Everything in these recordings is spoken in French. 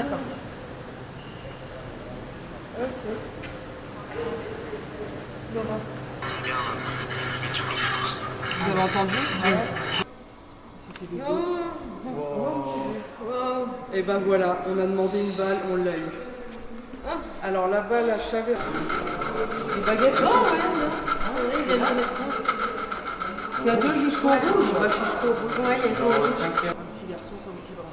d'accord. Ok. Vous avez entendu? Si c'est des gosses. Et ben voilà, on a demandé une balle, on l'a eu. Alors la balle à Chavez. Les baguettes, c'est Ils viennent se mettre rouge. il y a deux jusqu'au rouge. On va jusqu'au rouge. Ouais, il y a le rouge. Un petit garçon, c'est un petit bras.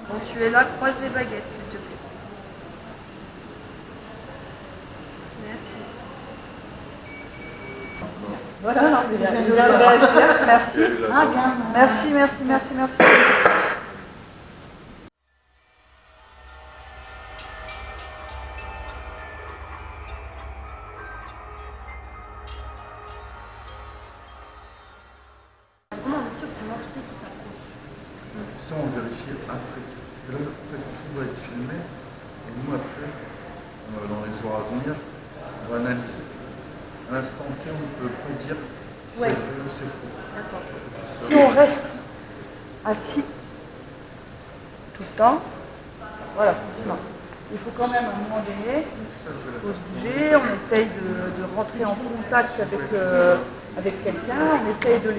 Bon, tu es là, croise les baguettes, s'il te plaît. Merci. Voilà, non, il vient de réagir. Merci. Merci, merci, merci, merci. Comment on est sûr que c'est l'entité qui s'approche? Ça, on vérifie après. Et là, en fait, tout va être filmé. Et nous, après, dans les jours à venir, on va analyser. À l'instant T, on ne peut pas dire si Ouais. c'est vrai ou c'est faux. D'accord. Si on reste assis tout le temps, voilà, non. Il faut quand même à un moment donné, il faut se bouger, on essaye de rentrer en contact avec quelqu'un, on essaye de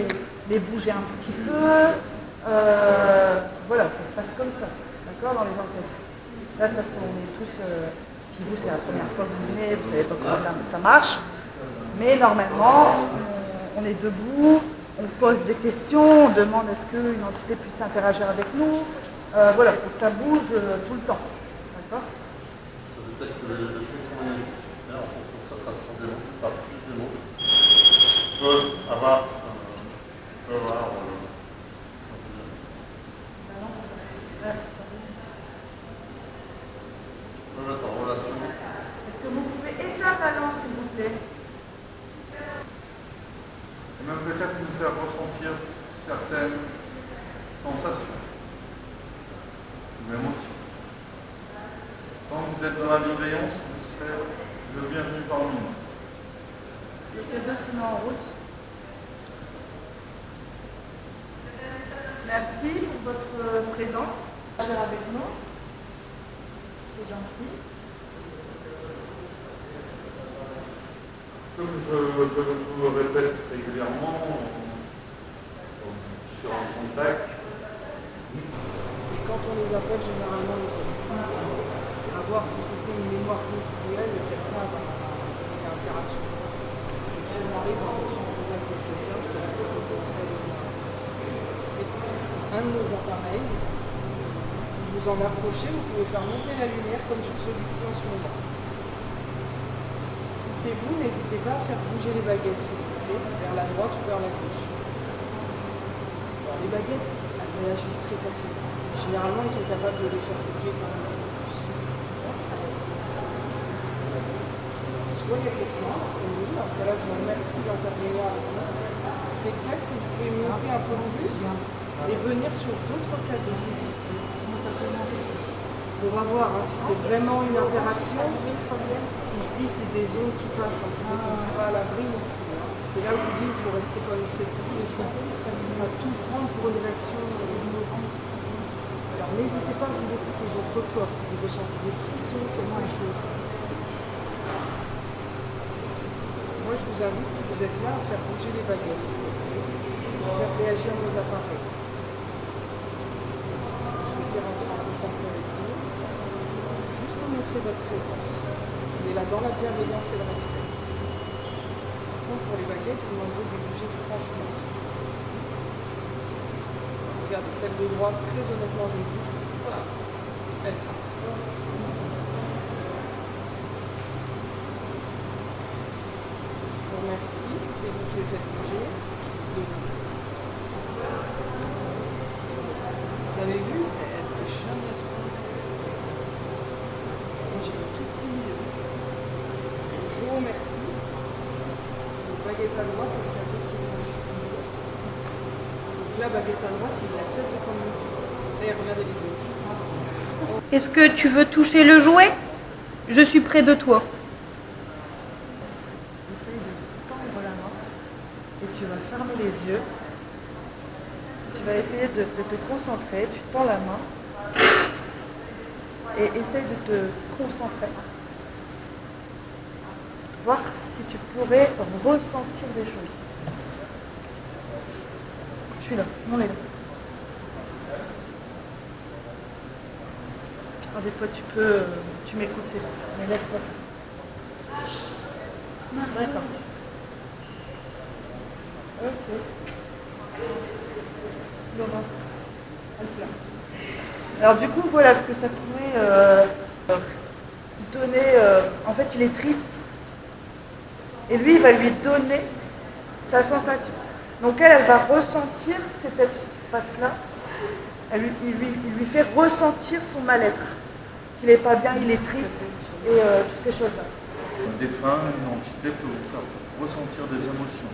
les bouger un petit peu. Voilà, ça se passe comme ça, d'accord, dans les enquêtes. Là, c'est parce qu'on est tous, puis vous, c'est la première fois que vous venez, vous ne savez pas comment ça marche, mais normalement, on est debout, on pose des questions, on demande est-ce qu'une entité puisse interagir avec nous. Voilà, il faut que ça bouge tout le temps. D'accord? Peut-être que le truc qu'on est là, en fonction de ça sera sur des mots, pas plus de mots, peuvent avoir peuvent être en relation. Est-ce que vous pouvez éteindre la lampe, s'il vous plaît? Et même peut-être nous faire ressentir certaines sensations ou émotions. Quand vous êtes dans la bienveillance, vous serez le bienvenu parmi nous. Le cadeau se met en route. Merci pour votre présence. Avec nous. C'est gentil. Comme je vous le répète régulièrement, sur un contact, Et quand on les appelle, généralement, ils viennent. À voir si c'était une mémoire résiduelle de quelqu'un avec une interaction. Et si on arrive à entrer en contact avec quelqu'un, c'est là que ça peut commencer à devenir intéressant. Un de nos appareils, vous en approchez, vous pouvez faire monter la lumière comme sur celui-ci en ce moment. Si c'est vous, n'hésitez pas à faire bouger les baguettes, s'il vous plaît, vers la droite ou vers la gauche. Alors, les baguettes, elles réagissent très facilement. Généralement, ils sont capables de les faire bouger quand même. Soit il y a quelqu'un, oui, dans ce cas-là, je vous remercie d'intervenir avec nous. Si c'est clair, est-ce que vous pouvez monter un peu plus et venir sur d'autres cadeaux pour avoir si c'est vraiment une interaction ou si c'est des ondes qui passent. C'est vrai qu'on n'est pas à l'abri. C'est là où je vous dis qu'il faut rester comme sceptique, pas tout prendre pour une réaction. Alors n'hésitez pas à vous écouter votre corps si vous ressentez des frissons, quelque chose. Moi je vous invite, si vous êtes là, à faire bouger les baguettes, s'il vous plaît, à faire réagir vos appareils. Si vous souhaitez rentrer en contact avec nous, juste pour montrer votre présence. On est là dans la bienveillance et le respect. Par contre, pour les baguettes, je vous demanderai de bouger franchement. Regardez, celle de droite, très honnêtement, je bouge. Voilà. Elle part. Je vous remercie, si c'est vous qui les faites bouger. Vous avez vu? Elle fait jamais à ce point. Moi, j'ai un tout petit milieu. Je vous remercie. Le baguette à droite, avec un peu qui bouge. Donc la baguette à droite, il accepte de prendre le pied. D'ailleurs, regardez les deux. Est-ce que tu veux toucher le jouet? Je suis près de toi. Essaye de tendre la main et tu vas fermer yeux. Tu vas essayer de te concentrer, tu tends la main et essaye de te concentrer. Voir si tu pourrais ressentir des choses. Je suis là, on est là. Alors, des fois tu m'écoutes, c'est bon, mais laisse-toi. D'accord. Ok. Laurent. Alors du coup, voilà ce que ça pourrait donner. En fait, il est triste. Et lui, il va lui donner sa sensation. Donc elle va ressentir, c'est peut-être ce qui se passe là. Il lui fait ressentir son mal-être. Qu'il n'est pas bien, il est triste et toutes ces choses-là. Un défunt, une entité peut vous faire ressentir des émotions.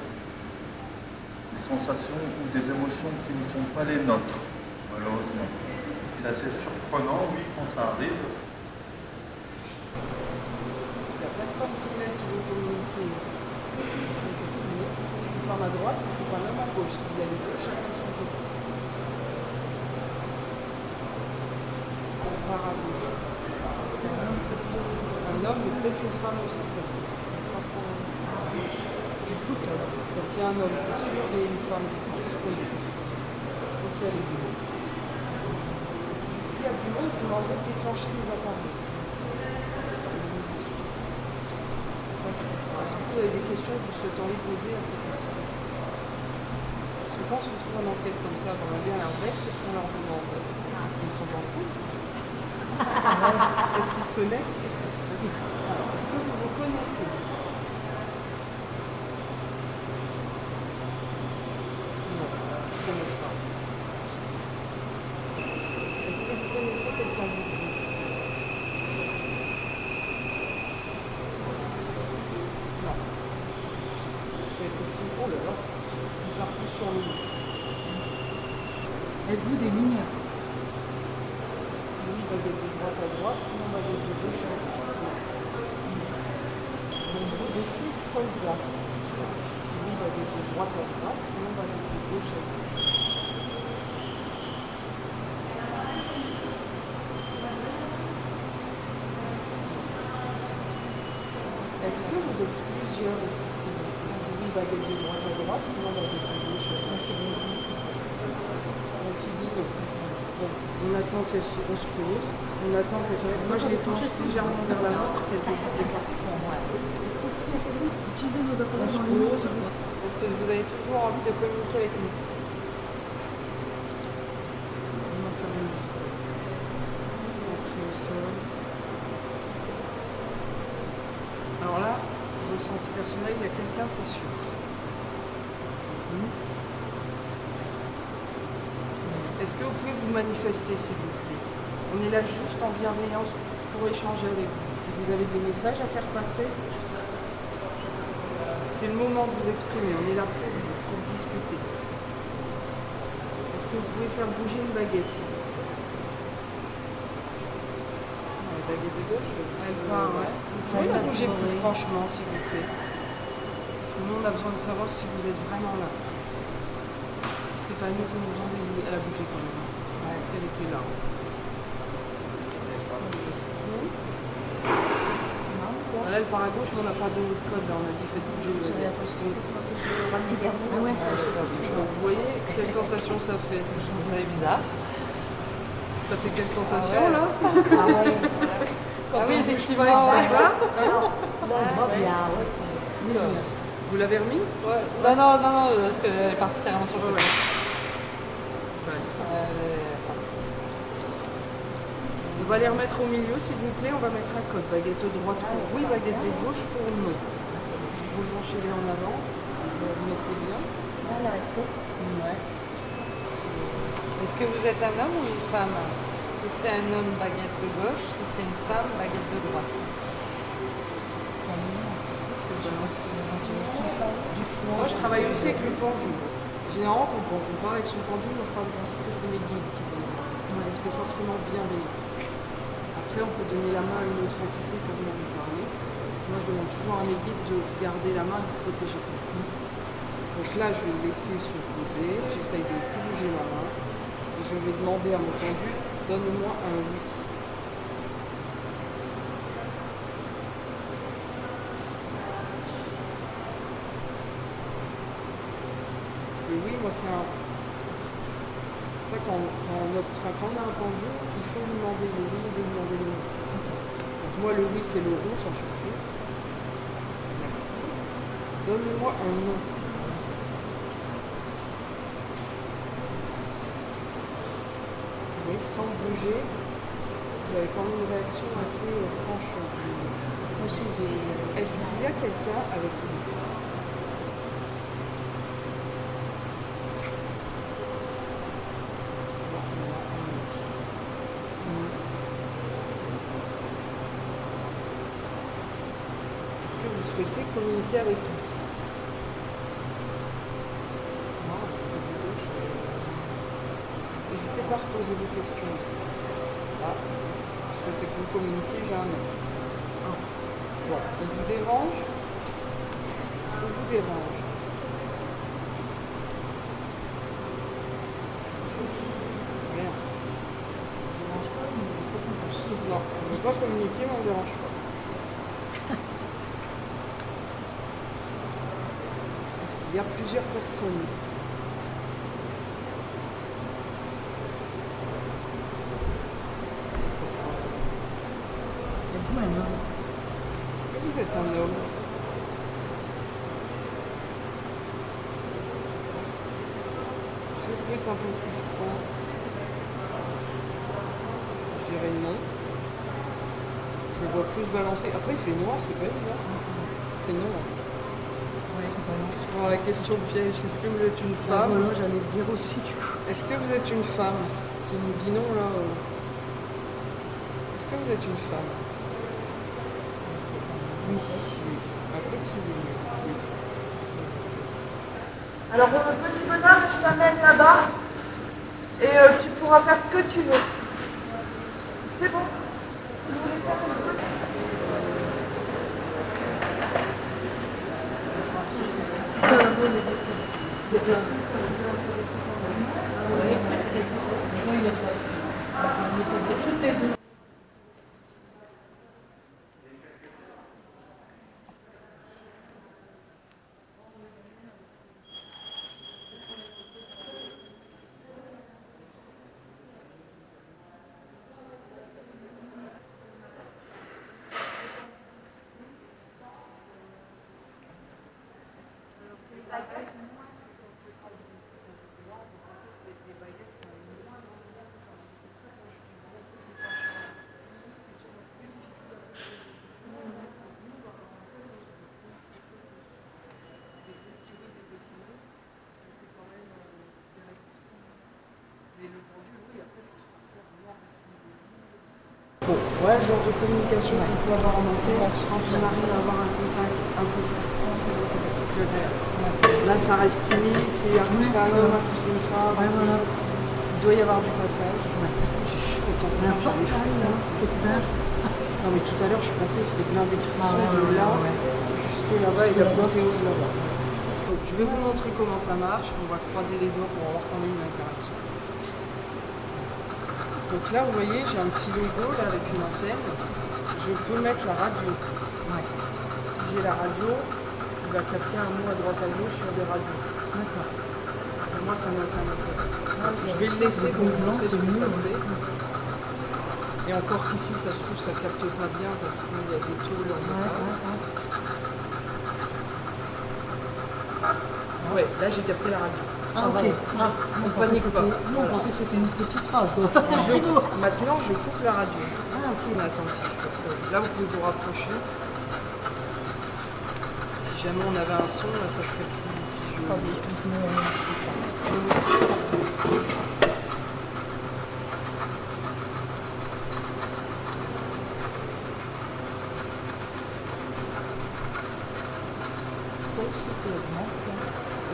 Des sensations ou des émotions qui ne sont pas les nôtres, malheureusement. C'est assez surprenant, oui, quand ça arrive. Si la personne qui vient qui veut communiquer, si c'est une femme à droite, si c'est pas un homme à gauche, s'il y a les deux, chacun de son côté. On part à gauche. C'est un homme, ça se peut. Un homme, mais peut-être une femme aussi, parce que donc il y a un homme, c'est sûr, et une femme, je pense. Oui. Donc il y a les deux. S'il y a du monde, vous m'envoyez déclencher les appareils. Est-ce que vous avez des questions que vous souhaitez les poser à ces personnes? Parce que je pense que souvent une enquête comme ça, on va bien leur bête, qu'est-ce qu'on leur demande? Est-ce qu'ils sont en couple? Est-ce qu'ils se connaissent? Alors, est-ce que vous vous connaissez? Non, ils ne se connaissent pas. Est-ce que vous connaissez quelqu'un de vous? Non. Oh là là, il part plus sur nous. Êtes-vous des mineurs? Si oui, baguette de droite à droite, sinon baguette de gauche à gauche. Bêtise sans glace. Si oui, baguette de droite à droite, sinon baguette de gauche à gauche. Est-ce que vous êtes plusieurs ici? Si oui, baguette de droite à droite, sinon baguette de gauche à gauche. Donc il dit non. Bon, on attend qu'elle se repose. On attend qu'elle se repose. Moi je les penche légèrement vers la montre, qu'elles évitent de partir. Est-ce que si vous utilisez nos appareils On se dans les pose. Est-ce que vous avez toujours envie de communiquer avec nous? On va faire une centré au sol. Alors là, ressenti personnel, il y a quelqu'un, c'est sûr. Est-ce que vous pouvez vous manifester, s'il vous plaît? On est là juste en bienveillance pour échanger avec vous. Si vous avez des messages à faire passer, c'est le moment de vous exprimer. On est là pour vous, pour discuter. Est-ce que vous pouvez faire bouger une baguette, s'il vous plaît? La baguette de gauche, elle part, ouais. Vous pouvez la bouger plus franchement, s'il vous plaît. Tout le monde a besoin de savoir si vous êtes vraiment là. C'est pas nous qui nous ont désigné. Elle a bougé quand même. Parce qu'elle était là. Là, elle part à gauche, mais on n'a pas donné de code. Là, on a dit faites bouger le. Donc, vous voyez quelle sensation ça fait? Ça est bizarre. Ça fait quelle sensation là? Quand on effectivement avec ça va. Vous l'avez remis? Non, parce qu'elle est partie carrément sur le côté. On va les remettre au milieu, s'il vous plaît. On va mettre un code. Baguette de droite pour oui, baguette de gauche pour non. Vous le branchez en avant. Vous mettez bien. Ouais. Est-ce que vous êtes un homme ou une femme? Si c'est un homme, baguette de gauche. Si c'est une femme, baguette de droite. Moi, je travaille aussi avec le pendule. Généralement, quand on parle avec son pendule, on parle du principe que c'est mes guides qui donnent. Donc, c'est forcément bienveillant. Après, on peut donner la main à une autre entité pour venir nous parler. Moi, je demande toujours à mes guides de garder la main et de protéger. Donc là, je vais le laisser se poser, j'essaye de ne plus bouger ma main. Et je vais demander à mon tendu, donne-moi un oui. Le oui, moi c'est un... C'est ça quand on a un pendu, il faut lui demander le oui, il faut lui demander le non. Donc moi le oui c'est le rond sans surprise. Merci. Donne-moi un non. Oui, sans bouger, vous avez quand même une réaction assez franche. Moi aussi, j'ai... Est-ce qu'il y a quelqu'un avec qui vous faites? Est-ce que vous souhaitez communiquer avec lui? N'hésitez pas à reposer vos questions aussi. Là, vous souhaitez que vous communiquiez, j'ai un nom. Voilà. Ça vous dérange? Est-ce que vous dérange? Rien. Non, on ne veut pas communiquer, mais on ne dérange pas. Est-ce qu'il y a plusieurs personnes ici? Êtes-vous un homme? Est-ce que vous êtes un homme? Est-ce que vous êtes un peu plus franc? Je dirais non. Je le vois plus balancer. Après, il fait noir, c'est pas évident. C'est non. Ouais, c'est pas long. Alors, la question piège, est-ce que vous êtes une femme? Voilà, j'allais le dire aussi du coup. Est-ce que vous êtes une femme? S'il nous dit non, là... Est-ce que vous êtes une femme? Oui. Un petit oui. Oui. Alors, petit bonhomme, je t'amène là-bas et tu pourras faire ce que tu veux. C'est bon? Bon, voilà le genre de communication qu'on peut avoir en tête quand on arrive à avoir un contact un peu franc, c'est là, ça reste timide, c'est un coup c'est un homme, un coup c'est une femme. Voilà. Il doit y avoir du passage. J'ai chaud autant de temps, j'avais fou. Quelque part. Non mais tout à l'heure je suis passée, c'était blindé de frissons, de là jusque là-bas et l'apothéose là-bas. Donc je vais vous montrer comment ça marche, on va croiser les doigts pour avoir quand même une interaction. Donc là vous voyez j'ai un petit logo là avec une antenne, je peux mettre la radio. Si j'ai la radio, il va capter un mot à droite à gauche sur des radios. D'accord. Pour moi ça n'a aucun intérêt. Je vais le laisser pour vous montrer ce que ça fait. Et encore qu'ici, ça se trouve, ça capte pas bien parce qu'il y a des tôles en métal. Ouais, là j'ai capté la radio. Ah, ok. Ah, On panique pas. Nous, on pensait que c'était une petite phrase, quoi. Maintenant, je coupe la radio. Ah, ok. On est attentif parce que là, vous pouvez vous rapprocher. Si jamais on avait un son, là, ça serait plus litigieux.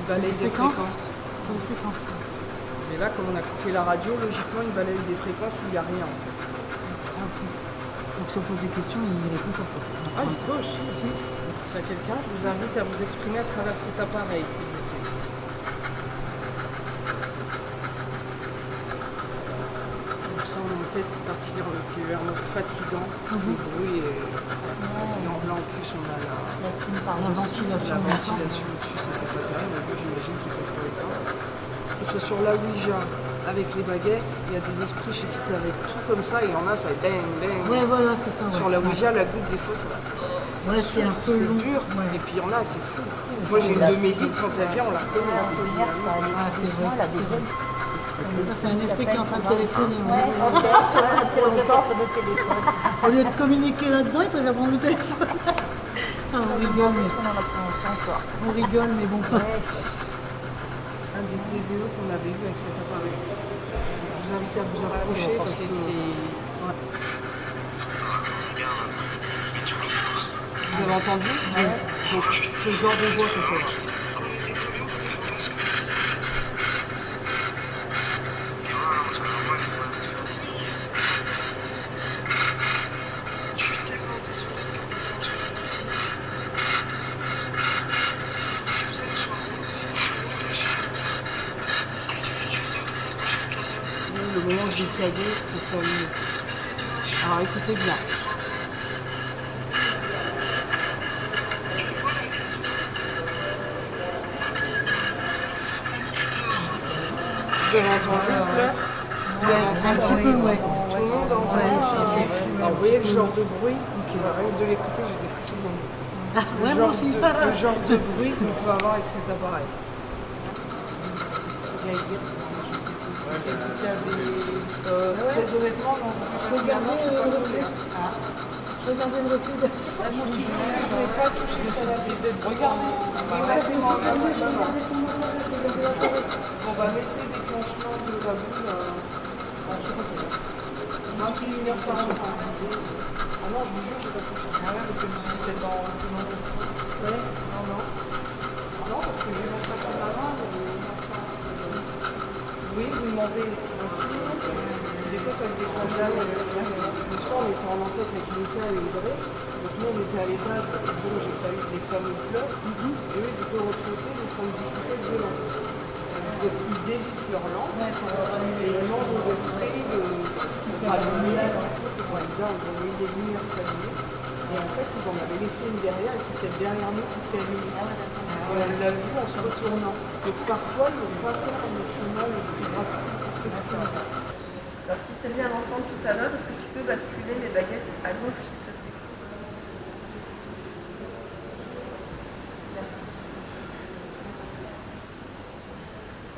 Balaye des fréquences. Mais là, comme on a coupé la radio, logiquement, il balaye des fréquences où il n'y a rien. En fait. Ah, ok. Donc si on pose des questions, il répond pas. Ah, il peut aussi. S'il y a quelqu'un, je vous invite à vous exprimer à travers cet appareil, s'il vous plaît. c'est particulièrement fatigant parce que le bruit est fatigant. Là en plus on a la ventilation dessus, ça c'est pas terrible, mais j'imagine qu'ils peuvent pas l'éteindre. Que ce soit sur la Ouija avec les baguettes, il y a des esprits chez qui ça va être tout comme ça, et il y en a ça va être bang bang. Ouais, voilà, c'est ça. Sur la Ouija, la goutte des fois ça va. Ouais, c'est un peu C'est long. dur, Ouais. et puis il y en a, c'est fou. Moi j'ai une de mes guides, quand elle vient, on la reconnaît, c'est dynamique. Ah, c'est vrai. Ça, c'est un esprit qui est en train de téléphoner. Au lieu de communiquer là-dedans, il préfère prendre le téléphone. Ah, on rigole, mais bon. Un des vidéos qu'on avait vu avec cet appareil. Je vous invite à vous approcher parce que vous avez entendu? Donc c'est le genre de voix qu'on peut avoir. Le moment où j'ai cagué, c'est sur lui. Alors écoutez bien. Vous avez entendu le pleur? Vous avez entendu Un petit peu, ouais. Tout le monde a entendu. Alors vous voyez le genre de bruit, rien que de l'écouter, j'ai des frissons dans le dos. Ah, ouais, moi aussi. Le genre de bruit qu'on peut avoir avec cet appareil. J'allais dire, je sais plus si c'est vous qui avez... très honnêtement, non. Je regardais le reflet. Je regardais le reflet. Je n'ai pas touché, je me suis dit peut-être regarder. Bon bah mettez déclenchement de la boule en 21h45. Ah non, je vous jure, j'ai pas touché. Ah ouais, parce que je me suis dit peut-être dans tout le monde. Ouais, non. Ah non, parce que j'ai même passé ma main, oui, vous demandez un signe. Des fois, ça me déclenche là. Une fois, on était en enquête avec Mika et Audrey. Donc nous, on était à l'étage, c'est le jour où j'ai fallu les fameux pleurs. Et eux, ils étaient au rez-de-chaussée, donc on discutait de lampe. Ils dévissent leur lampe et ils demandent aux esprits de s'allumer. C'est pas dingue, on a eu des lumières s'allumer. Et en fait, ils en avaient laissé une derrière et c'est celle derrière nous qui s'est allumée. Et on l'a vu en se retournant. Donc parfois, il ne faut pas faire le chemin le plus rapide pour s'exprimer. Alors si c'est bien l'entendre tout à l'heure, est-ce que tu peux basculer les baguettes à gauche, s'il te plaît? Merci.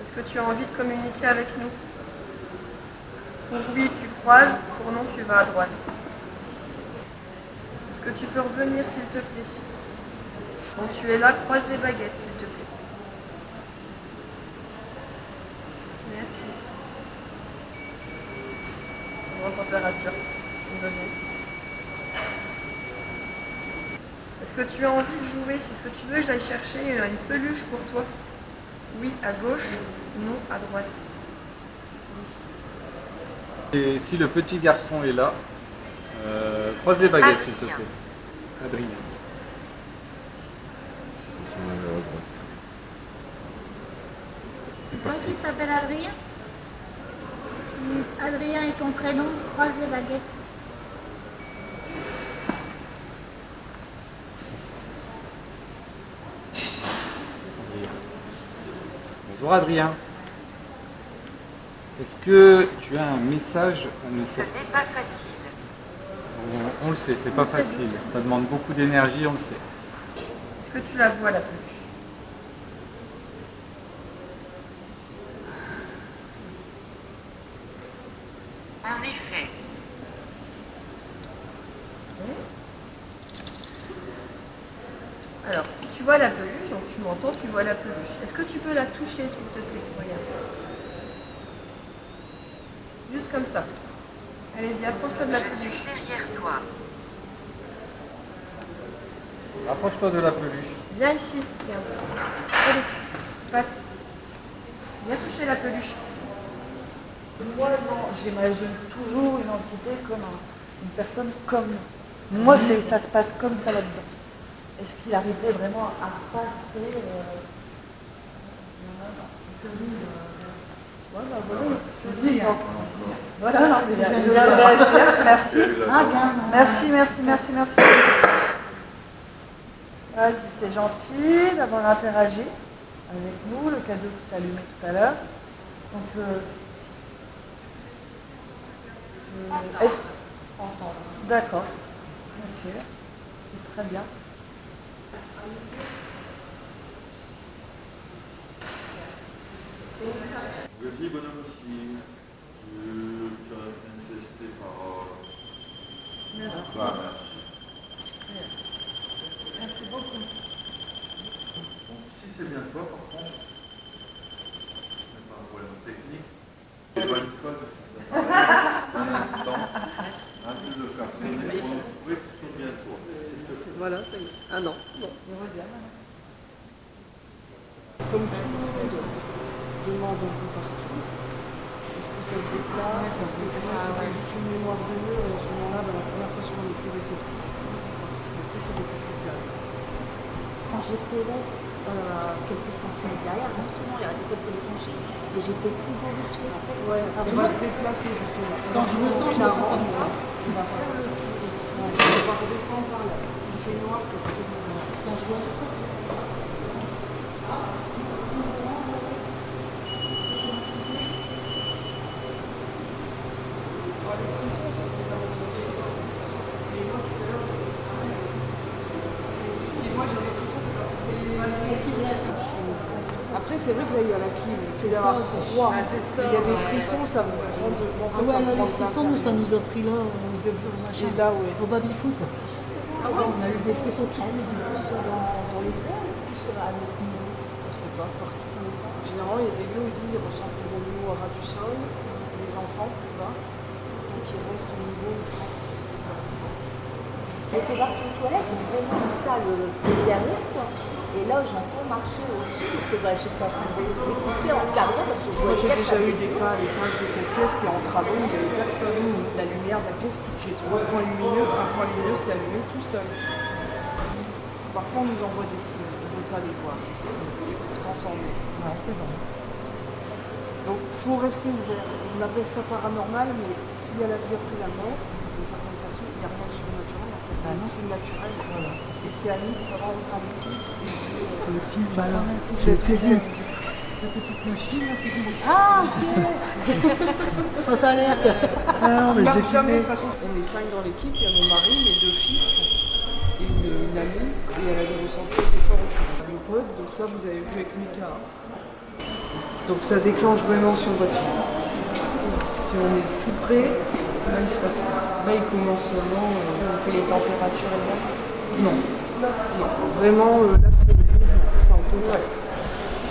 Est-ce que tu as envie de communiquer avec nous? Pour oui, tu croises, pour non, tu vas à droite. Est-ce que tu peux revenir, s'il te plaît? Quand tu es là, croise les baguettes, s'il te plaît. Merci. Grande température. Est-ce que tu as envie de jouer? Est-ce que tu veux que j'aille chercher une peluche pour toi? Oui, à gauche, non, à droite. Et si le petit garçon est là, croise les baguettes s'il te plaît. Adrien. C'est toi qui s'appelle Adrien? Si Adrien est ton prénom, croise les baguettes. Bonjour Adrien. Est-ce que tu as un message à nous faire? Ce n'est pas facile. On le sait, c'est pas facile. Ça demande beaucoup d'énergie, on le sait. Est-ce que tu la vois, la peluche? En effet. Alors, si tu vois la peluche, donc tu m'entends, tu vois la peluche. Est-ce que tu peux la toucher, s'il te plaît? Regarde. Juste comme ça. Allez-y, approche-toi de la Je peluche. suis derrière toi. Approche-toi de la peluche. Viens ici, regarde. Allez, passe. Viens toucher la peluche. Moi, non, j'imagine toujours une entité comme une personne comme nous. Moi, ça se passe comme ça là-dedans. Est-ce qu'il arriverait vraiment à passer Ouais, bah, voilà. Je dis, bon. Voilà, non, il vient de réagir. Merci. Ah, bien. Merci, merci, merci, merci. Vas-y, c'est gentil d'avoir interagi avec nous, le cadeau qui s'est allumé tout à l'heure. Donc, est-ce... D'accord. Ok. C'est très bien. Merci, bonhomme aussi. Tu as manifesté par... Merci. Bah, merci. Merci beaucoup. Donc, si c'est bien toi, par contre, ce n'est pas un problème technique. Éloigne-toi de ce un instant, un peu de faire sonner pour nous prouver que c'est bien toi. Voilà, ça y est. Ah non, bon. Je reviens maintenant. Comme tout le monde demande un peu partout, est-ce que ça se déplace? Est-ce que c'était juste une mémoire de mur et à ce moment-là, la première fois qu'on est plus réceptif, après c'est beaucoup plus calme. Quand j'étais là, quelques centimètres derrière, non seulement il y a des côtes se déclencher, mais j'étais plus bonifiée en fait. Ouais, on va se déplacer justement. Quand je me sens, je me sens pas du tout. On va faire le tour ici. On va redescendre par là. Il fait noir, il faut très attention. Quand je me sens Après, c'est vrai que là, il y a la clim, le fait d'avoir froid. Ah, c'est ça. Il y a des frissons, ça vous prend de. En fait, ça vous prend les de frissons, nous, ça nous a pris là, machin, Et là, ouais. au baby-foot. On a eu des frissons tout de suite. Dans les airs ou plus à notre niveau? Je sais pas, partout. Généralement, il y a des lieux où ils disent qu'ils ressentent les animaux à ras du sol, les enfants plus bas, donc ils restent au niveau où je pense que c'était pas. J'étais partie aux toilettes, donc vraiment une salle derrière, quoi. Et là, j'entends marcher au-dessus, parce que j'étais en train d'écouter en regardant, parce que je Moi, voyais j'ai déjà eu quelqu'un. des cas à l'étage de cette pièce qui est en travaux, il n'y avait personne. La lumière de la pièce qui j'ai 3 points lumineux, un point lumineux s'est allumé tout seul. Parfois, on nous envoie des signes, on ne veut pas les voir. Et pourtant, c'en est. Ouais, c'est vrai. Donc, il faut rester ouvert. On appelle ça paranormal, mais s'il y a la vie après la mort, d'une certaine façon, il n'y a rien de surnaturel. En fait, c'est naturel. Voilà. Et c'est à nous de savoir regarder tout ce qui est Le petit ballon. d'être réceptif. La petite machine, là, c'est bon. Ah, ok. Ça alerte. Ah non, mais je l'ai filmé. On est 5 dans l'équipe, il y a mon mari, mes 2 fils, et une amie, et elle a des ressentis très forts aussi. Mon pote, donc ça vous avez vu avec Mika. Donc ça déclenche vraiment sur voiture. Si on est tout près, là il se passe quoi? Là il commence seulement, on fait les températures et là. Non. Vraiment, là c'est enfin, on peut être.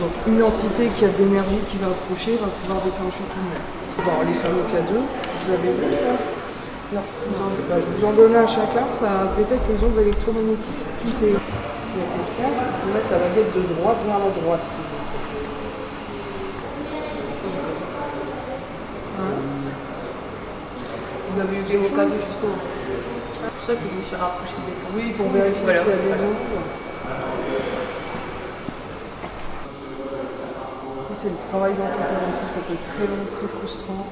Donc une entité qui a de l'énergie qui va approcher va pouvoir déclencher tout le monde. Bon, les fameux K2, vous avez vu ça? Non. Je vous en donne à chacun, ça détecte les ondes électromagnétiques. Tout est. S'il y a de l'espace, vous pouvez mettre la baguette de droite vers la droite si vous voulez. Vous avez eu des K2 jusqu'au bout. C'est pour ça que je me suis rapprochée des cas. Oui, pour vérifier s'il y a des ondes. Ça, c'est le travail d'enquêteur aussi, ça peut être très long, très frustrant.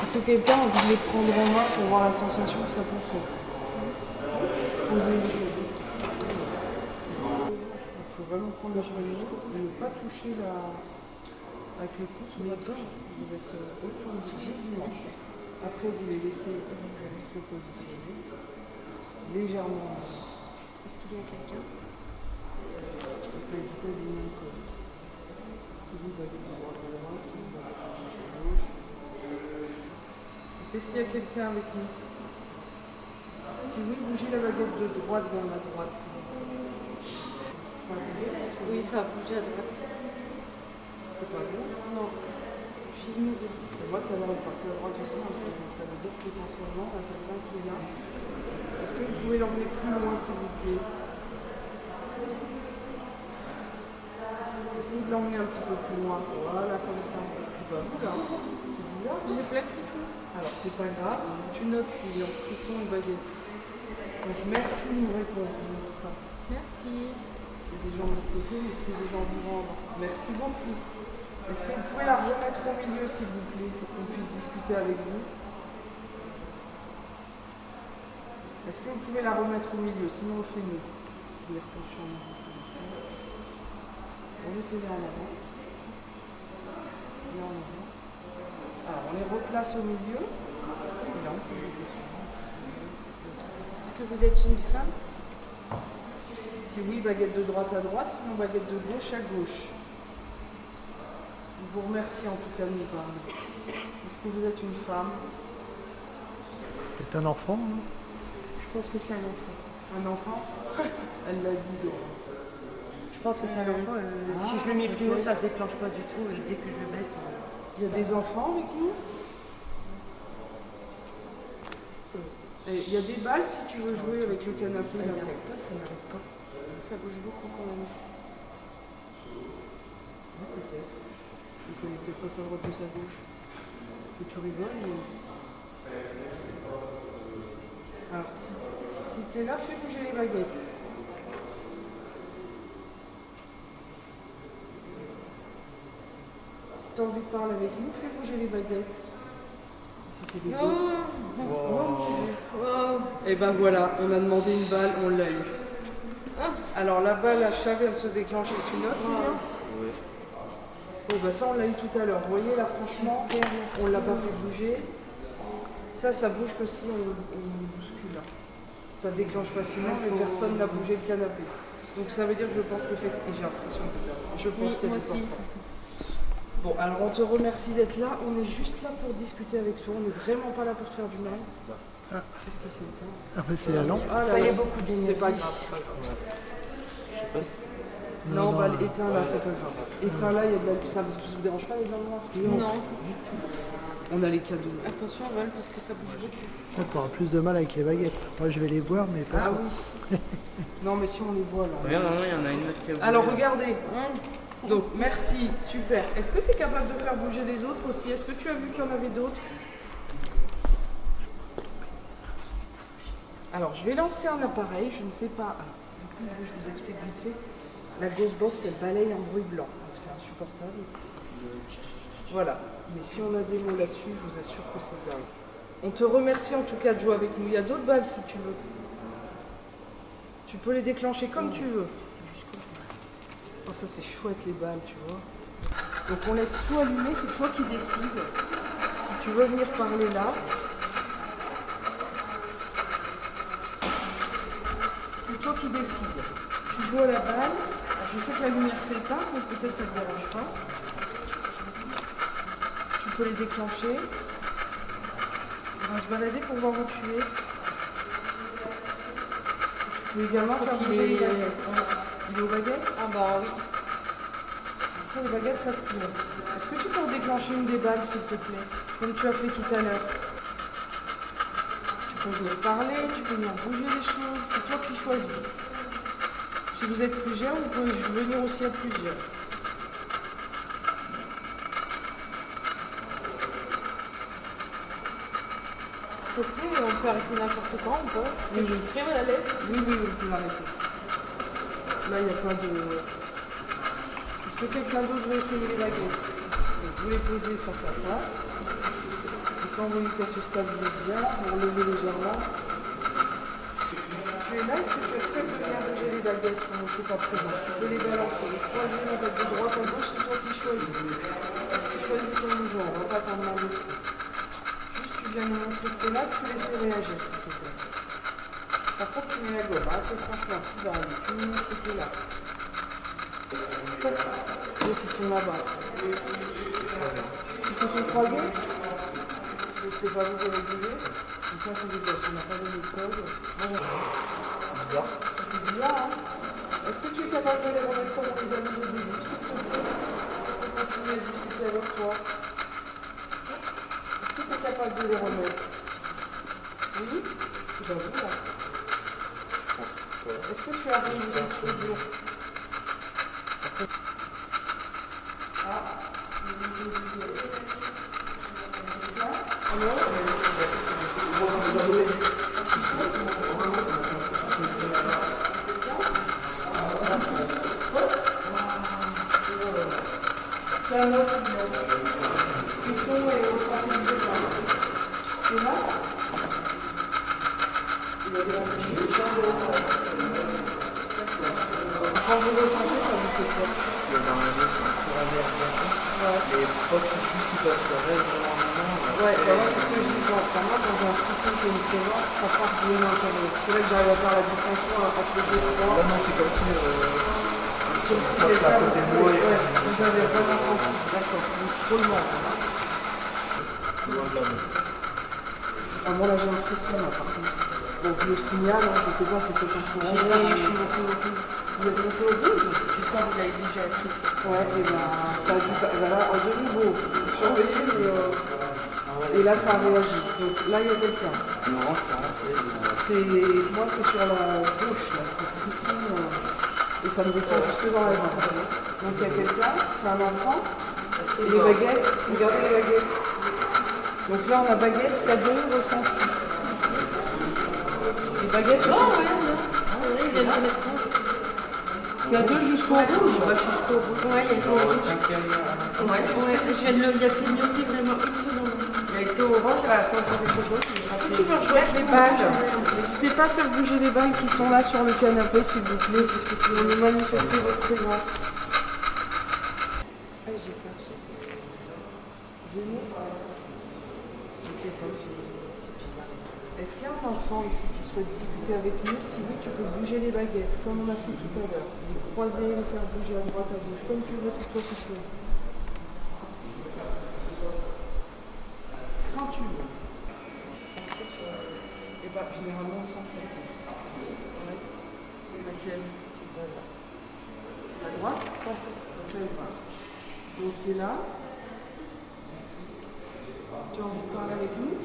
Est-ce que quelqu'un a envie de les prendre en main pour voir la sensation que ça peut faire? Il faut vraiment prendre le chemin jusqu'au bout, ne pas toucher avec le pouce ou la touche. Vous êtes autour du manche. Après, vous les laissez se positionner légèrement. Est-ce qu'il y a quelqu'un? Hésitez à lui même comme ça. Si vous voyez de droite à droite, si vous voyez de gauche à gauche. Est-ce qu'il y a quelqu'un avec nous? Si oui, bougez la baguette de droite vers la droite. Si vous voulez. Ça a bougé? Oui, ça a bougé à droite. C'est pas bon? Non. Je suis immobile. Moi, tout à l'heure, elle est partie à droite aussi, un peu. Donc ça veut dire que potentiellement, il y a quelqu'un qui est là. Est-ce que vous pouvez l'emmener plus loin, s'il vous plaît? Essayez de l'emmener un petit peu plus loin. Voilà, comme ça. C'est pas vous, là? C'est bizarre. J'ai plein de frissons. Alors, c'est pas grave. Tu notes qu'il est en frisson et baguette. Donc, merci de nous répondre. N'hésite pas. Merci. C'est des gens de l'autre côté, mais c'était des gens vivants. Merci beaucoup. Est-ce que vous pouvez la remettre au milieu, s'il vous plaît, pour qu'on puisse discuter avec vous? Est-ce que vous pouvez la remettre au milieu? Sinon, on fait mieux. Je vais repencher en avant. Remettez-la en avant. Et en avant. Alors, on les replace au milieu. Et là, on pose des questions. Est-ce que vous êtes une femme? Si oui, baguette de droite à droite, sinon baguette de gauche à gauche. Je vous remercie en tout cas de nous parler. Est-ce que vous êtes une femme? C'est un enfant, hein? Je pense que c'est un enfant. Un enfant? Elle l'a dit, Dora. Je pense que c'est un enfant. Si je le mets plus haut, ça se déclenche pas du tout. Et dès que je baisse, Il y a des enfants avec nous? Et il y a des balles si tu veux jouer avec le canapé. ça Là. n'arrête pas, ça n'arrête pas. Ça bouge beaucoup quand même. Oui, peut-être. Il connaît peut-être pas sa droite de sa gauche. Et tu rigoles, mais... Alors, si t'es là, fais bouger les baguettes. Si t'as envie de parler avec nous, fais bouger les baguettes. Si c'est des gosses. Et ben voilà, on a demandé une balle, on l'a eu. Alors la balle à chat vient de se déclencher, tu notes, Lilian? Oui. Bon bah ça on l'a eu tout à l'heure. Vous voyez là franchement, on l'a pas fait bouger. Ça bouge que si on bouscule là. Ça déclenche facilement, mais personne n'a bougé le canapé. Donc ça veut dire que je pense qu'effectivement, j'ai l'impression que je pense qu'il y a des enfants. Bon, alors on te remercie d'être là. On est juste là pour discuter avec toi. On n'est vraiment pas là pour te faire du mal. Ah. Qu'est-ce qui s'est éteint? Après, c'est la lampe. Ah là, il y a beaucoup d'énergie. C'est pas grave. Non, bah éteins là, c'est pas grave. Éteins là, il y a de la... Ça vous dérange pas les blancs noirs? Non. Du tout. On a les cadeaux. Attention, Val, parce que ça bouge beaucoup. On aura plus de mal avec les baguettes. Moi, je vais les voir, mais pas. Ah oui. Non, mais si on les voit là. Regarde, il y en a une autre qui a voulu. Alors regardez. Donc merci, super. Est-ce que tu es capable de faire bouger les autres aussi? Est-ce que tu as vu qu'il y en avait d'autres? Alors je vais lancer un appareil, je ne sais pas. Alors, du coup, je vous explique vite fait. La Ghostbox, elle balaye en bruit blanc, donc c'est insupportable. Voilà. Mais si on a des mots là-dessus, je vous assure que c'est dingue. On te remercie en tout cas de jouer avec nous. Il y a d'autres balles si tu veux. Tu peux les déclencher comme tu veux. Oh, ça c'est chouette les balles, tu vois. Donc on laisse tout allumer, c'est toi qui décides. Si tu veux venir parler là. C'est toi qui décides. Tu joues à la balle. Alors, je sais que la lumière s'éteint, mais peut-être ça ne te dérange pas. Tu peux les déclencher. On va se balader pour voir où tu es. Tu peux également faire bouger les baguettes. Il est aux baguettes? Ah bah oui. Ça, les baguettes, ça te plaît. Est-ce que tu peux déclencher une des balles, s'il te plaît? Comme tu as fait tout à l'heure. Tu peux venir parler, tu peux venir bouger les choses. C'est toi qui choisis. Si vous êtes plusieurs, vous pouvez venir aussi à plusieurs. Est-ce qu'on peut arrêter n'importe quand ou pas? Oui, Je suis très mal à l'aise. Oui, on peut l'arrêter. Là, il n'y a pas de... Est-ce que quelqu'un d'autre veut essayer les baguettes? Vous les posez face à face. Quand vous voyez qu'elles se stabilisent bien, vous relevez légèrement. Si tu es là, est-ce que tu acceptes de bien bouger les baguettes pour montrer ta présence? Tu peux les balancer, les croiser, les mettre de droite à gauche, c'est toi qui choisis. Tu choisis ton mouvement, on ne va pas t'en demander trop. Juste, tu viens nous montrer que tu es là, tu les fais réagir, s'il te plaît. Par contre, tu mets la gomme, hein, c'est franchement, si dans tu nous montres que tu es là. Donc, ils sont là-bas. Ils se sont croisés. Donc, c'est pas vous qui avez bougé. Donc, là, c'est des gosses, on n'a pas donné de code. Bizarre. Ça fait bizarre, hein? Est-ce que tu es capable de les remettre comme on les a mis au début, s'il te plaît? On peut continuer à discuter avec toi. Est-ce que tu es capable de les remettre? Oui? C'est pas vous, là. Je pense pas. Est-ce que tu arrives aussi, tu veux dire? Ah, c'est un autre Quand vous ressentez, ça vous fait quoi? C'est dans la vie, c'est un peu amer, bien. Les potes, c'est juste qu'ils passent le reste vraiment un moment. Ouais, bah moi c'est ce que je dis. Enfin, moi, quand j'ai un frisson qui me fait voir, ça part de l'intérieur. C'est là que j'arrive à faire la distinction entre le jeu froid. Non, c'est comme si. Comme si passe à côté de moi. Vous avez vraiment senti. D'accord. Donc, trop loin. Ah, moi là j'ai un frisson là par contre. Donc je le signale, hein, je sais pas, c'est peut-être un courant. Je suis montée au rouge. Vous êtes monté au rouge? Juste quand vous avez dit j'ai un frisson. Ouais, et ben ça a dû. Voilà, de nouveau. Surveillez, mais. Et là ça a réagi. Donc là il y a quelqu'un. Moi c'est sur la gauche là, c'est frisson. Et ça me descend jusque dans la vie. Donc il y a quelqu'un, c'est un enfant. Et les baguettes, regardez les baguettes. Donc là on a baguette, cadeau, ressenti. Les baguettes. Oh ouais, il vient de se mettre rouge. Cadeau jusqu'au rouge. Jusqu'au rouge. Ouais, il y a été au rouge. Je viens de le. Il a clignoté vraiment une seconde. Il a été au orange, il a attendu quelque chose. Est-ce que tu veux rejouer avec les balles? N'hésitez pas à faire bouger les balles qui sont là sur le canapé, s'il vous plaît, parce que si vous voulez manifester votre présence. Ah, j'ai peur, ça. Je sais pas, c'est bizarre. Est-ce qu'il y a un enfant ici qui souhaite discuter avec nous? Si oui, tu peux bouger les baguettes, comme on a fait tout à l'heure. Les croiser, les faire bouger à droite, à gauche, comme tu veux, c'est toi qui choisis. Quand tu veux. Et bah, généralement, on sent que ça tire. Ouais. Laquelle? À droite? Donc là, elle part. Donc tu es là. Tu as envie de parler avec nous?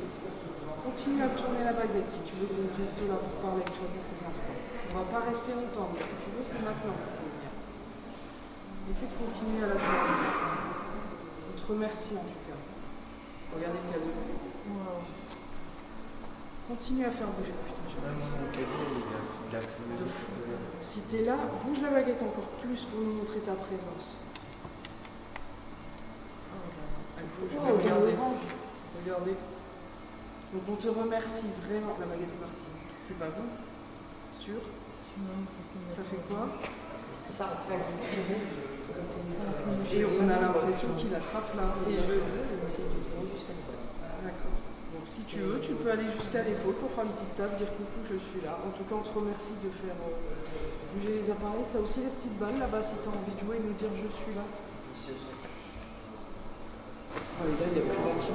Continue à tourner la baguette si tu veux qu'on reste là pour parler avec toi quelques instants. On ne va pas rester longtemps, mais si tu veux, c'est maintenant qu'il faut venir. Essaie de continuer à la tourner. On te remercie en tout cas. Regardez le cadeau. Wow. Continue à faire bouger. Putain, j'ai de fou. Si tu es là, bouge la baguette encore plus pour nous montrer ta présence. Elle bouge. Regardez. Regardez. Donc on te remercie vraiment. La baguette est partie. C'est pas bon? Sûr? Ça fait quoi? Ça attrape du fil rouge. Et on a l'impression qu'il attrape là. C'est le jeu, il essaie de tourner jusqu'à l'épaule. D'accord. Donc si tu veux, tu peux aller jusqu'à l'épaule pour faire une petite tape, dire coucou, je suis là. En tout cas, on te remercie de faire bouger les appareils. Tu as aussi les petites balles là-bas si tu as envie de jouer et nous dire je suis là. Ah, et là, il n'y a plus rien qui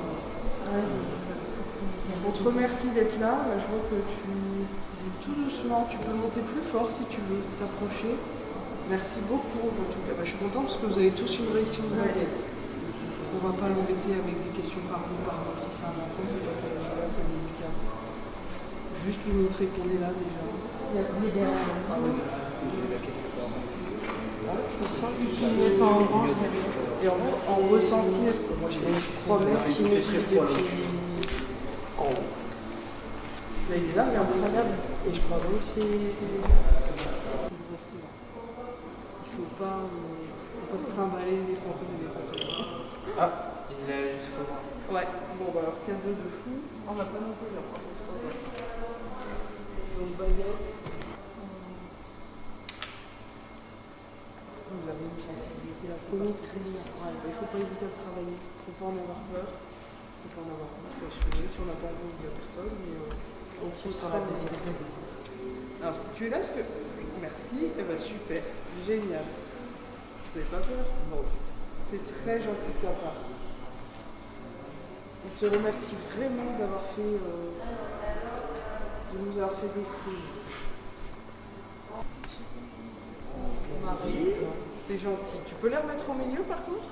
On te remercie d'être là. Là, je vois que tout doucement, tu peux monter plus fort si tu veux t'approcher. Merci beaucoup. En tout cas, je suis contente parce que vous avez tous une réaction de baguette. On ne va pas l'embêter avec des questions par nous. Si c'est un enfant, c'est pas pour là, c'est délicat. Juste lui montrer qu'on est là déjà. Il y a des derrière. Ah oui, il est là quelque part. Je sens qu'il est en orange. Et en ressenti, est-ce que moi j'ai des problèmes qui me suivent depuis en haut? Là, il est là, regarde. Et je crois que c'est. Il faut pas se trimballer les fantômes et les fantômes. Ah, il est jusqu'au bout. Ouais, bon bah alors cadeau de fou. On va pas monter là par contre. Donc baguette. Vous avez une sensibilité là, c'est maîtrise. Ouais, il faut pas hésiter à travailler. Il faut pas en avoir peur. Il faut pas en avoir peur. Il faut assumer. Si on n'a pas envie, il n'y a personne. Mais on tire sur la deuxième baguette. Alors si tu es là, est-ce que. Merci, et bah super, génial. Vous n'avez pas peur? Non. C'est très gentil de ta part. On te remercie vraiment d'avoir fait. de nous avoir fait des signes. Marie, c'est gentil. Tu peux les remettre au milieu par contre?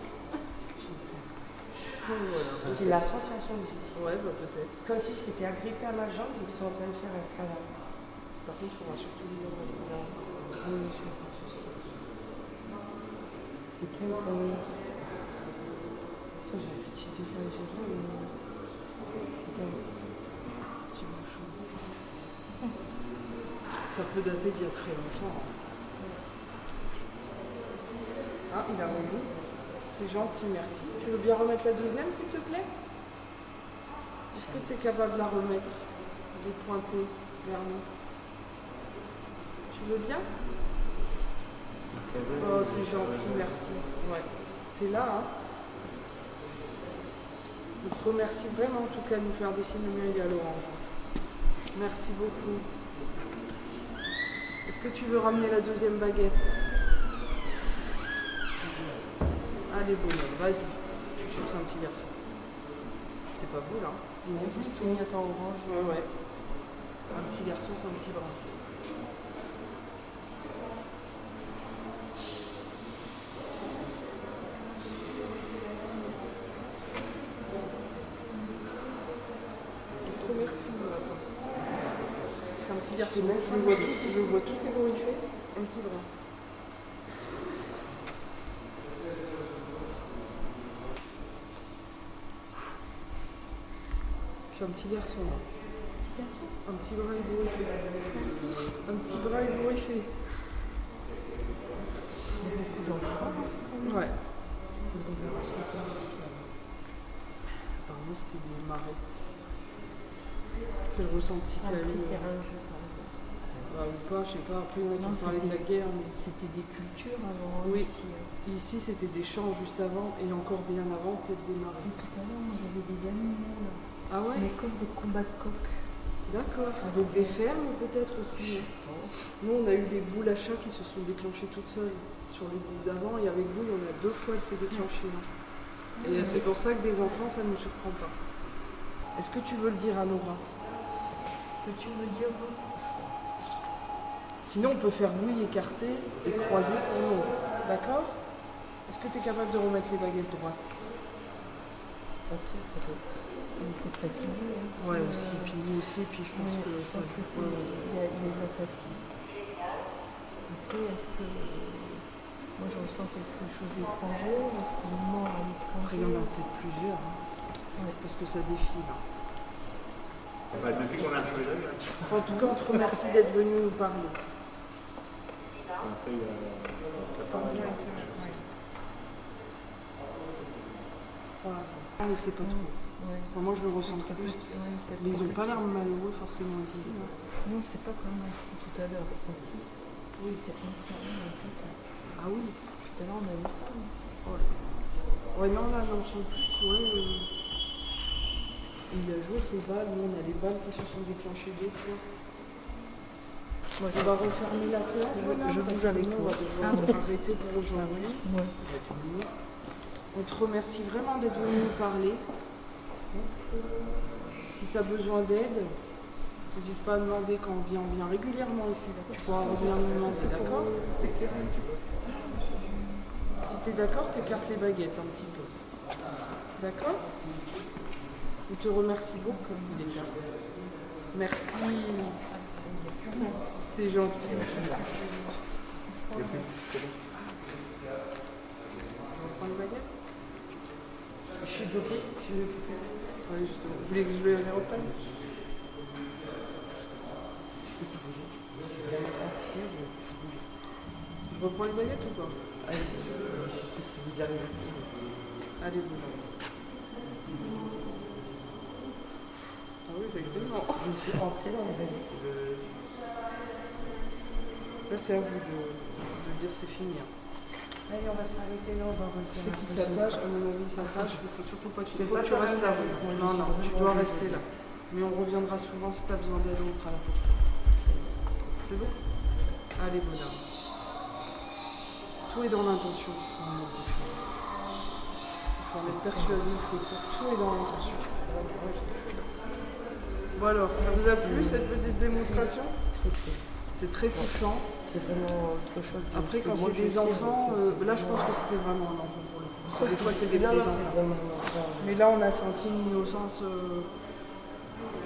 C'est la sensation de vie. Ouais, bah peut-être. Comme si c'était agrippé à ma jambe et qu'ils sont en train de faire un câlin. Par contre, il faudra surtout lui rester là. Oui, je pense aussi. C'est plein de problèmes. Ça, j'ai l'habitude de faire les choses, mais c'est pas bon. Petit bouchon. Ça peut dater d'il y a très longtemps. Ah, il a remis. C'est gentil, merci. Tu veux bien remettre la deuxième, s'il te plaît? Est-ce que tu es capable de la remettre? De pointer? vers nous. Tu veux bien? Oh, c'est gentil, merci. Ouais. T'es là, hein? Je te remercie vraiment en tout cas de nous faire dessiner mieux à l'orange. Merci beaucoup. Est-ce que tu veux ramener la deuxième baguette? Allez, bonhomme, vas-y. Je suis sûre que c'est un petit garçon. C'est pas beau là? Non, du tout. Clignotant orange. Ouais, ouais. Un petit garçon, c'est un petit brun. Merci, mon lapin. C'est un petit garçon. Je vois tout ébouriffé. Un petit brin. Je suis un petit garçon là. Un petit brin ébouriffé. Un petit brin ébouriffé. Il y a beaucoup d'enfants. Ouais. Apparemment c'était des marais. C'est le ressenti qu'il y a eu. Bah, ou pas, je sais pas. Après, on a parlé de la guerre. Mais... C'était des cultures avant. Oui. Ici, c'était des champs juste avant et encore bien avant, peut-être des marais. Tout à l'heure, moi j'avais des animaux là. Ah ouais? Mais comme des combats de coqs. D'accord. Avec des fermes peut-être aussi. Nous, on a eu des boules à chat qui se sont déclenchées toutes seules sur les boules d'avant et avec vous, il y en a 2 fois elle s'est déclenchée. Là. Et c'est pour ça que des enfants, ça ne nous surprend pas. Est-ce que tu veux le dire à Nora? Peux-tu me dire vous? Sinon, on peut faire oui écarté et croiser pour non. D'accord? Est-ce que tu es capable de remettre les baguettes droites? Ça tire peut-être. Il était fatigué. Hein, ouais, aussi. Puis nous aussi. Puis je pense que ça joue. Il y a de la fatigue. Après, est-ce que... Moi, je ressens quelque chose d'étranger. Est-ce qu'il est mort à l'étranger? Après, il y en a peut-être plusieurs. Hein. Ouais. Parce que ça défile. Hein. Bah, depuis qu'on a un peu d'œil. En tout cas, on te remercie d'être venu nous parler. Après, il y a mais c'est pas trop. Ouais. Enfin, moi, je le ressens plus. Ouais, mais ils n'ont pas l'air malheureux forcément ici. Hein. Non, c'est pas comme tout à l'heure, autiste. Oui, ah oui, tout à l'heure, on a vu ça. Ouais. Ouais, non, là, non, sont plus. Ouais, il a joué avec les balles. Nous, on a les balles qui se sont déclenchées 2 fois. Moi, je vais refermer la salle. Je bouge avec nous. On va devoir arrêter pour aujourd'hui. Ouais. On te remercie vraiment d'être venu nous parler. Merci. Si tu as besoin d'aide, n'hésite pas à demander quand on vient régulièrement ici. Tu pourras revenir nous demander, d'accord? Si tu es d'accord, tu écartes les baguettes un petit peu. D'accord? On te remercie beaucoup, il écarte. Merci. C'est gentil. Je reprends les baguettes? Je suis bloquée. Oui, justement. Vous voulez que je les reprenne? Je reprends les baguettes ou pas? Allez, si vous y arrivez. Allez, vous. Ah oui, effectivement. Je suis rentrée dans les baguettes. Là, c'est à vous de dire c'est fini. Hein. Allez, on va s'arrêter là, on va revenir. Ceux qui s'attachent, à mon avis, s'attachent, il ne faut surtout pas que tu restes là. Non, non, tu dois rester là. Mais on reviendra souvent si tu as besoin d'aide, on fera la porte. C'est bon? Allez, bonhomme. Tout est dans l'intention. Il faut en être persuadé, tout est dans l'intention. Bon alors, ça vous a plu cette petite démonstration? C'est très touchant. C'est vraiment trop chouette. Après, quand c'est des enfants, là je pense que c'était vraiment un enfant pour le coup. Des fois, c'est des enfants. Mais là, on a senti une innocence.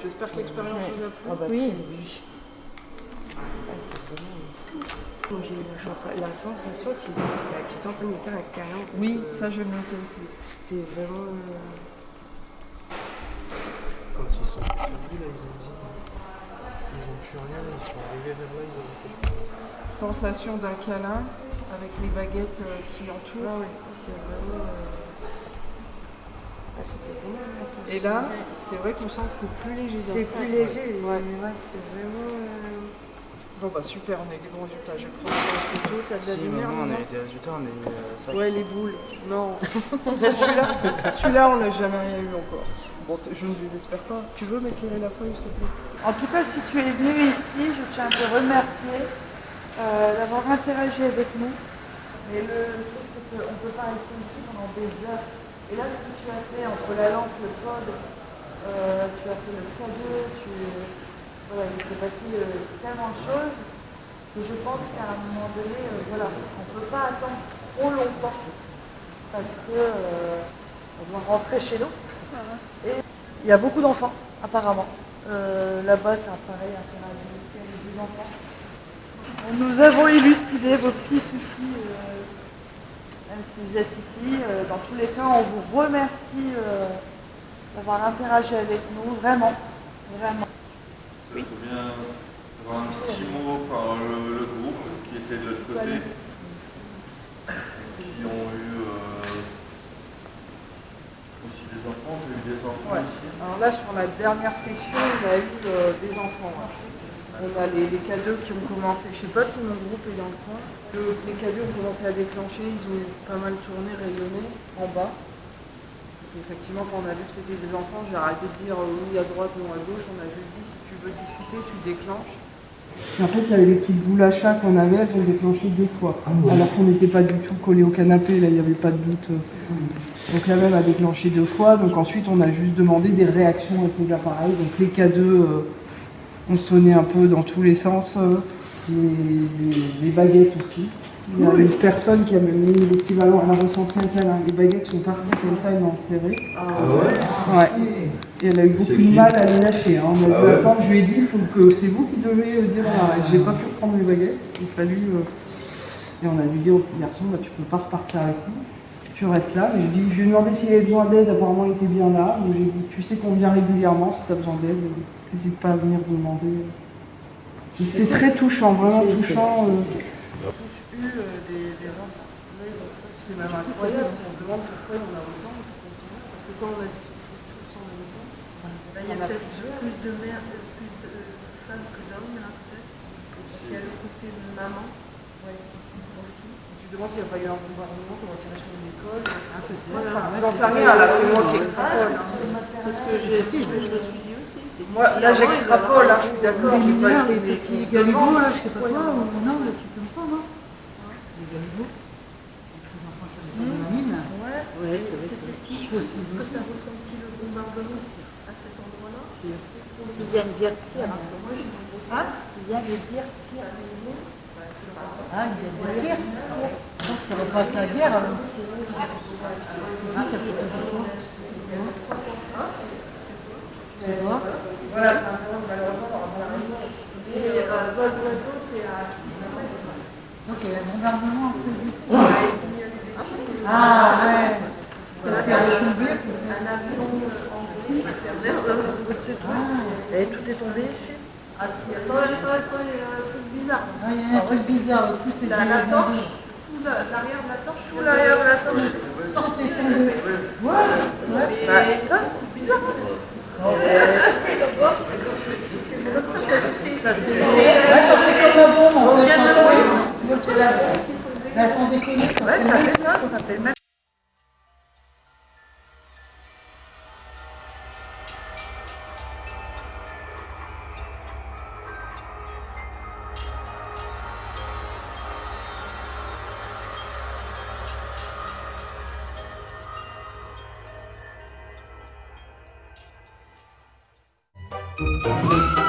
J'espère que l'expérience vous a plu. Ah bah, oui. Ah, c'est vraiment. J'ai eu la sensation qu'il est en train de faire un câlin. Oui, ça je le notais aussi. C'était vraiment. Quand ils sont sortis, là, ils ont dit. Ils n'ont plus rien, ils sont arrivés vers là, ils ont quelque chose. Sensation d'un câlin avec les baguettes qui entourent. Ah oui, c'est vraiment. c'était vraiment important. Et là, c'est vrai qu'on sent que c'est plus léger. C'est plus léger. Ouais. Ouais, c'est vraiment... Bon bah super, on a eu des bons résultats. Je vais prendre la photo, t'as de la lumière on a maintenant eu des résultats, on a eu... Ouais, les boules. Non, celui-là, on n'a jamais rien eu encore. Bon, je ne désespère pas. Tu veux m'éclairer la feuille, s'il te plaît? En tout cas, si tu es venu ici, je tiens à te remercier d'avoir interagi avec nous. Mais le truc, c'est qu'on ne peut pas rester ici pendant des heures. Et là, ce que tu as fait entre la lampe, le pod, tu as fait le K2, voilà, il s'est passé tellement de choses que je pense qu'à un moment donné, voilà, on ne peut pas attendre trop longtemps parce que on doit rentrer chez nous. Et il y a beaucoup d'enfants, apparemment. Là-bas, ça paraît interagir aussi avec des enfants. Nous avons élucidé vos petits soucis, même si vous êtes ici. Dans tous les cas, on vous remercie d'avoir interagi avec nous, vraiment, vraiment. Ça se vient d'avoir un petit mot par le groupe qui était de l'autre côté, qui ont eu aussi des enfants, tu as eu des enfants aussi. Alors là, sur la dernière session, il y a eu des enfants. Ouais. On a les K2 qui ont commencé, je ne sais pas si mon groupe est dans le coin. Les K2 ont commencé à déclencher, ils ont pas mal tourné, rayonné en bas. Effectivement, quand on a vu que c'était des enfants, j'ai arrêté de dire oui à droite, non à gauche. On a juste dit si tu veux discuter, tu déclenches. Et en fait, il y avait les petites boules à chat qu'on avait, elles ont déclenché 2 fois. Alors qu'on n'était pas du tout collés au canapé, là, il n'y avait pas de doute. Donc la même a déclenché 2 fois. Donc ensuite, on a juste demandé des réactions avec les appareils. Donc les K2 ont sonné un peu dans tous les sens, les baguettes aussi. Il y a une personne qui a mis l'équivalent, elle a ressenti un câlin. Les baguettes sont parties comme ça, elles l'ont serré. Ah ouais? Ouais. Et elle a eu beaucoup de mal à les lâcher. Hein. On a dû attendre, je lui ai dit, il faut que c'est vous qui devez dire. J'ai pas pu reprendre mes baguettes. Il a fallu. Et on a dû dire au petit garçon, bah, tu peux pas repartir avec nous. Tu restes là. Mais je lui ai demandé s'il avait besoin d'aide. Apparemment, il était bien là. Donc j'ai dit, tu sais qu'on vient régulièrement si tu as besoin d'aide. N'hésite pas à venir demander. C'était très touchant, vraiment touchant. Des enfants. C'est même incroyable, si on demande pourquoi on a autant, parce que quand on a discuté tous en même temps, il y a peut-être plus de mères, plus de femmes que d'hommes, là, peut-être. Il y a le côté de maman, aussi. Tu te demandes s'il n'y a pas eu un bombardement qu'on va tirer sur une école. Voilà. J'en sais rien, là, c'est moi qui extrapole. C'est ce que je me suis dit aussi. Moi, là, j'extrapole, là, je suis d'accord. Les petits galibots, là, je sais pas quoi, non, des trucs comme ça, non? Les galibots, les petits enfants chaussés de la mine. Ouais, c'est possible. Quand tu as ressenti le bombardement à cet endroit-là? Il vient de dire tir. Hein? Il vient de dire tir. Ah, il vient de dire tir. Donc, ça va pas être la guerre, alors. Ah, t'as fait quoi? Voilà, c'est un peu malheureusement par rapport à la maison. Et vol d'oiseau, c'est à 6 donc il y a un bombardement en prévu. Ah ouais. Parce qu'il y a un avion anglais au-dessus de toi. Et tout est tombé. Il y a pas des trucs bizarres. Il y a un truc bizarre. La torche, tout l'arrière de la torche, tout l'arrière de la torche. Tout est tombé. Ouais. Bah ça, c'est bizarre. Ça fait comme la bombe en fait. Ouais, ça fait ça, ça fait le même. Thank you.